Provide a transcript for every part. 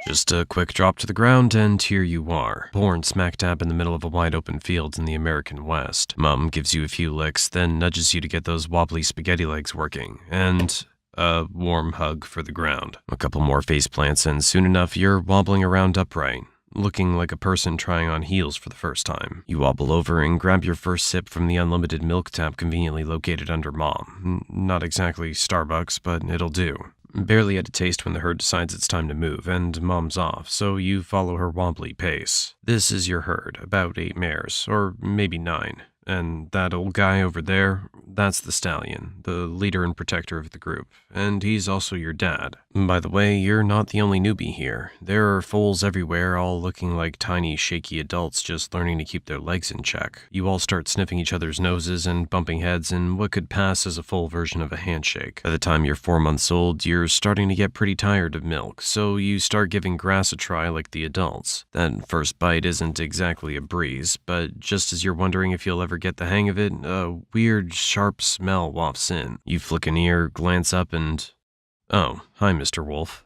Just a quick drop to the ground, and here you are, born smack dab in the middle of a wide open field in the American West. Mom gives you a few licks, then nudges you to get those wobbly spaghetti legs working, and a warm hug for the ground. A couple more face plants, and soon enough you're wobbling around upright, looking like a person trying on heels for the first time. You wobble over and grab your first sip from the unlimited milk tap conveniently located under Mom. Not exactly Starbucks, but it'll do. Barely had a taste when the herd decides it's time to move, and Mom's off, so you follow her wobbly pace. This is your herd, about 8 mares, or maybe 9. And that old guy over there, that's the stallion, the leader and protector of the group, and he's also your dad. By the way, you're not the only newbie here. There are foals everywhere, all looking like tiny, shaky adults just learning to keep their legs in check. You all start sniffing each other's noses and bumping heads in what could pass as a full version of a handshake. By the time you're 4 months old, you're starting to get pretty tired of milk, so you start giving grass a try like the adults. That first bite isn't exactly a breeze, but just as you're wondering if you'll ever get the hang of it, a weird, sharp smell wafts in. You flick an ear, glance up, and... oh, hi, Mr. Wolf.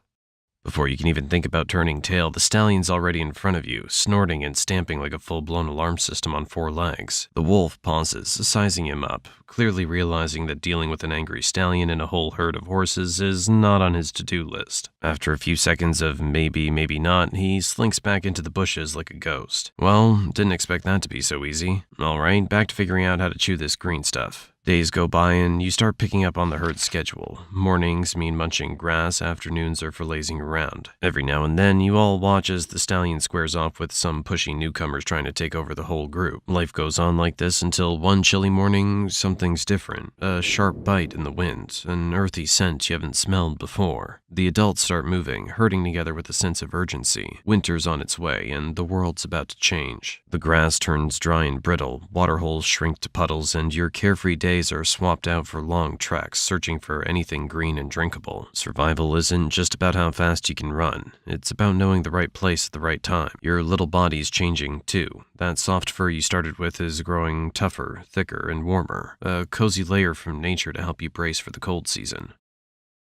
Before you can even think about turning tail, the stallion's already in front of you, snorting and stamping like a full-blown alarm system on 4 legs. The wolf pauses, sizing him up, clearly realizing that dealing with an angry stallion and a whole herd of horses is not on his to-do list. After a few seconds of maybe, maybe not, he slinks back into the bushes like a ghost. Well, didn't expect that to be so easy. Alright, back to figuring out how to chew this green stuff. Days go by and you start picking up on the herd's schedule. Mornings mean munching grass, afternoons are for lazing around. Every now and then, you all watch as the stallion squares off with some pushy newcomers trying to take over the whole group. Life goes on like this until one chilly morning, something's different. A sharp bite in the wind, an earthy scent you haven't smelled before. The adults start moving, herding together with a sense of urgency. Winter's on its way, and the world's about to change. The grass turns dry and brittle, waterholes shrink to puddles, and your carefree days are swapped out for long treks, searching for anything green and drinkable. Survival isn't just about how fast you can run. It's about knowing the right place at the right time. Your little body's changing, too. That soft fur you started with is growing tougher, thicker, and warmer. A cozy layer from nature to help you brace for the cold season.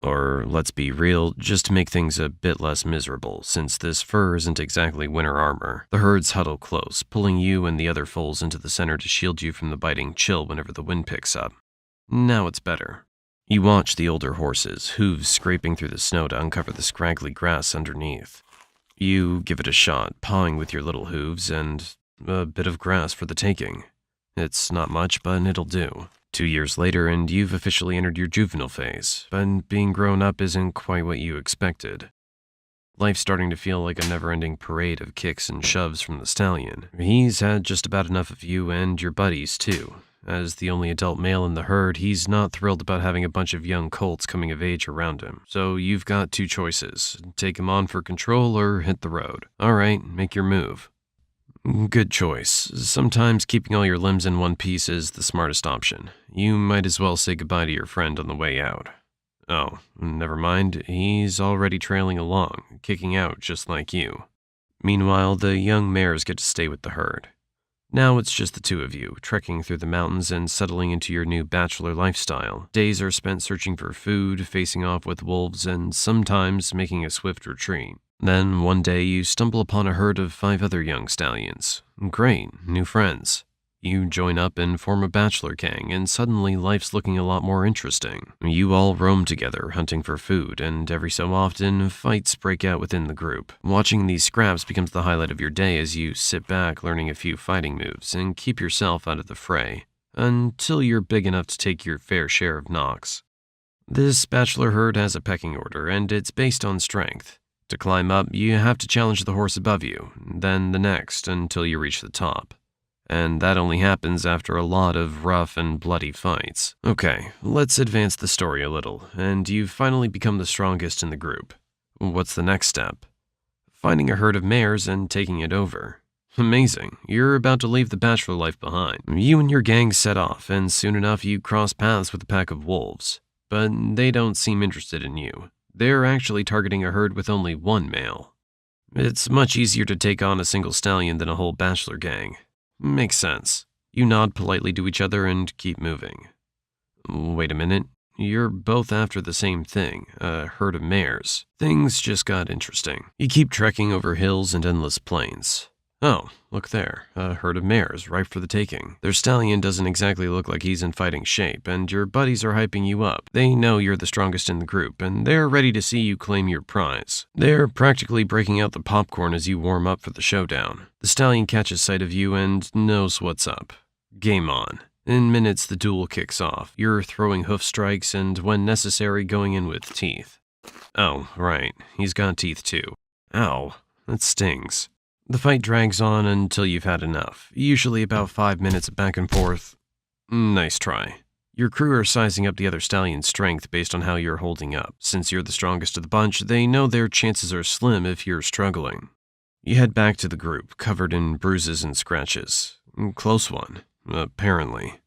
Or, let's be real, just to make things a bit less miserable, since this fur isn't exactly winter armor. The herds huddle close, pulling you and the other foals into the center to shield you from the biting chill whenever the wind picks up. Now it's better. You watch the older horses, hooves scraping through the snow to uncover the scraggly grass underneath. You give it a shot, pawing with your little hooves, and a bit of grass for the taking. It's not much, but it'll do. 2 years later, and you've officially entered your juvenile phase, but being grown up isn't quite what you expected. Life's starting to feel like a never-ending parade of kicks and shoves from the stallion. He's had just about enough of you and your buddies, too. As the only adult male in the herd, he's not thrilled about having a bunch of young colts coming of age around him. So you've got 2 choices. Take him on for control or hit the road. Alright, make your move. Good choice. Sometimes keeping all your limbs in one piece is the smartest option. You might as well say goodbye to your friend on the way out. Oh, never mind. He's already trailing along, kicking out just like you. Meanwhile, the young mares get to stay with the herd. Now it's just the 2 of you, trekking through the mountains and settling into your new bachelor lifestyle. Days are spent searching for food, facing off with wolves, and sometimes making a swift retreat. Then, one day, you stumble upon a herd of 5 other young stallions. Great, new friends. You join up and form a bachelor gang, and suddenly life's looking a lot more interesting. You all roam together, hunting for food, and every so often, fights break out within the group. Watching these scraps becomes the highlight of your day as you sit back learning a few fighting moves and keep yourself out of the fray, until you're big enough to take your fair share of knocks. This bachelor herd has a pecking order, and it's based on strength. To climb up, you have to challenge the horse above you, then the next, until you reach the top. And that only happens after a lot of rough and bloody fights. Okay, let's advance the story a little, and you've finally become the strongest in the group. What's the next step? Finding a herd of mares and taking it over. Amazing, you're about to leave the bachelor life behind. You and your gang set off, and soon enough you cross paths with a pack of wolves. But they don't seem interested in you. They're actually targeting a herd with only 1 male. It's much easier to take on a single stallion than a whole bachelor gang. Makes sense. You nod politely to each other and keep moving. Wait a minute. You're both after the same thing, a herd of mares. Things just got interesting. You keep trekking over hills and endless plains. Oh, look there, a herd of mares ripe for the taking. Their stallion doesn't exactly look like he's in fighting shape, and your buddies are hyping you up. They know you're the strongest in the group, and they're ready to see you claim your prize. They're practically breaking out the popcorn as you warm up for the showdown. The stallion catches sight of you and knows what's up. Game on. In minutes, the duel kicks off. You're throwing hoof strikes and, when necessary, going in with teeth. Oh, right, he's got teeth too. Ow, that stings. The fight drags on until you've had enough, usually about 5 minutes of back and forth. Nice try. Your crew are sizing up the other stallion's strength based on how you're holding up. Since you're the strongest of the bunch, they know their chances are slim if you're struggling. You head back to the group, covered in bruises and scratches. Close one, apparently.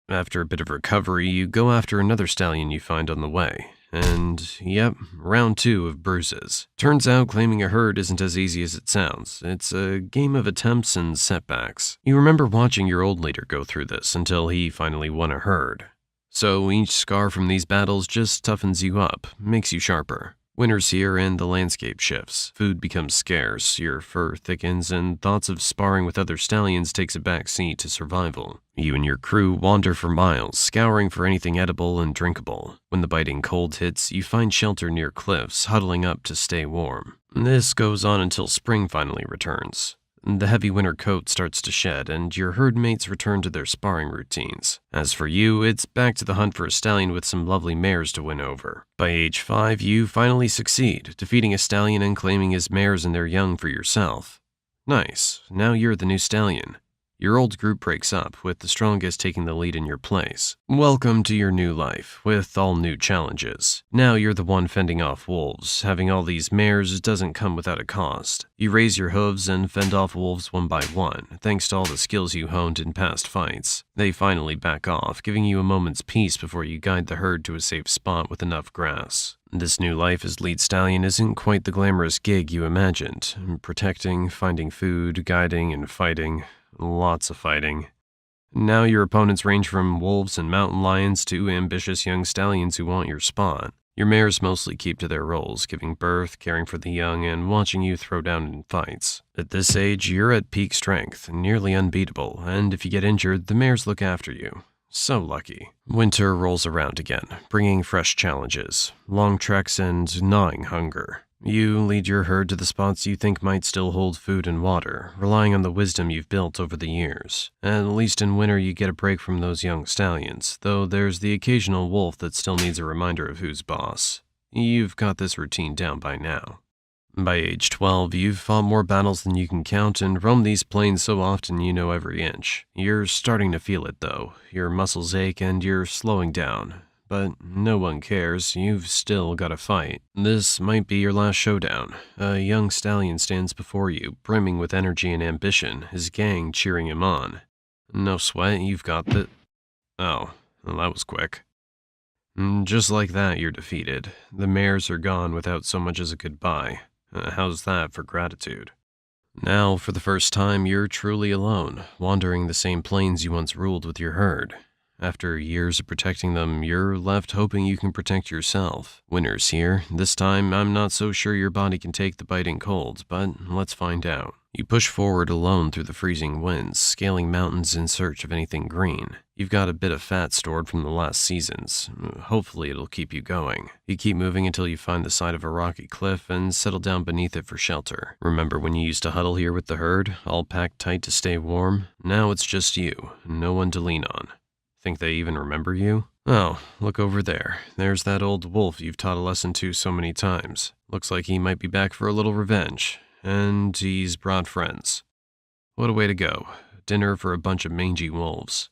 After a bit of recovery, you go after another stallion you find on the way. And, yep, round 2 of bruises. Turns out claiming a herd isn't as easy as it sounds. It's a game of attempts and setbacks. You remember watching your old leader go through this until he finally won a herd. So each scar from these battles just toughens you up, makes you sharper. Winter's here and the landscape shifts. Food becomes scarce, your fur thickens, and thoughts of sparring with other stallions takes a back seat to survival. You and your crew wander for miles, scouring for anything edible and drinkable. When the biting cold hits, you find shelter near cliffs, huddling up to stay warm. This goes on until spring finally returns. The heavy winter coat starts to shed, and your herd mates return to their sparring routines. As for you, it's back to the hunt for a stallion with some lovely mares to win over. By age 5, you finally succeed, defeating a stallion and claiming his mares and their young for yourself. Nice, now you're the new stallion. Your old group breaks up, with the strongest taking the lead in your place. Welcome to your new life, with all new challenges. Now you're the one fending off wolves. Having all these mares doesn't come without a cost. You raise your hooves and fend off wolves one by one, thanks to all the skills you honed in past fights. They finally back off, giving you a moment's peace before you guide the herd to a safe spot with enough grass. This new life as lead stallion isn't quite the glamorous gig you imagined. Protecting, finding food, guiding, and fighting. Lots of fighting. Now your opponents range from wolves and mountain lions to ambitious young stallions who want your spot. Your mares mostly keep to their roles, giving birth, caring for the young, and watching you throw down in fights. At this age, you're at peak strength, nearly unbeatable, and if you get injured, the mares look after you. So lucky. Winter rolls around again, bringing fresh challenges, long treks, and gnawing hunger. You lead your herd to the spots you think might still hold food and water, relying on the wisdom you've built over the years. At least in winter you get a break from those young stallions, though there's the occasional wolf that still needs a reminder of who's boss. You've got this routine down by now. By age 12, you've fought more battles than you can count and roamed these plains so often you know every inch. You're starting to feel it though. Your muscles ache and you're slowing down. But no one cares, you've still got to fight. This might be your last showdown. A young stallion stands before you, brimming with energy and ambition, his gang cheering him on. No sweat, you've got the... Oh, well, that was quick. Just like that, you're defeated. The mares are gone without so much as a goodbye. How's that for gratitude? Now, for the first time, you're truly alone, wandering the same plains you once ruled with your herd. After years of protecting them, you're left hoping you can protect yourself. Winter's here. This time, I'm not so sure your body can take the biting cold, but let's find out. You push forward alone through the freezing winds, scaling mountains in search of anything green. You've got a bit of fat stored from the last seasons. Hopefully it'll keep you going. You keep moving until you find the side of a rocky cliff and settle down beneath it for shelter. Remember when you used to huddle here with the herd, all packed tight to stay warm? Now it's just you, no one to lean on. Think they even remember you? Oh, look over there. There's that old wolf you've taught a lesson to so many times. Looks like he might be back for a little revenge. And he's brought friends. What a way to go. Dinner for a bunch of mangy wolves.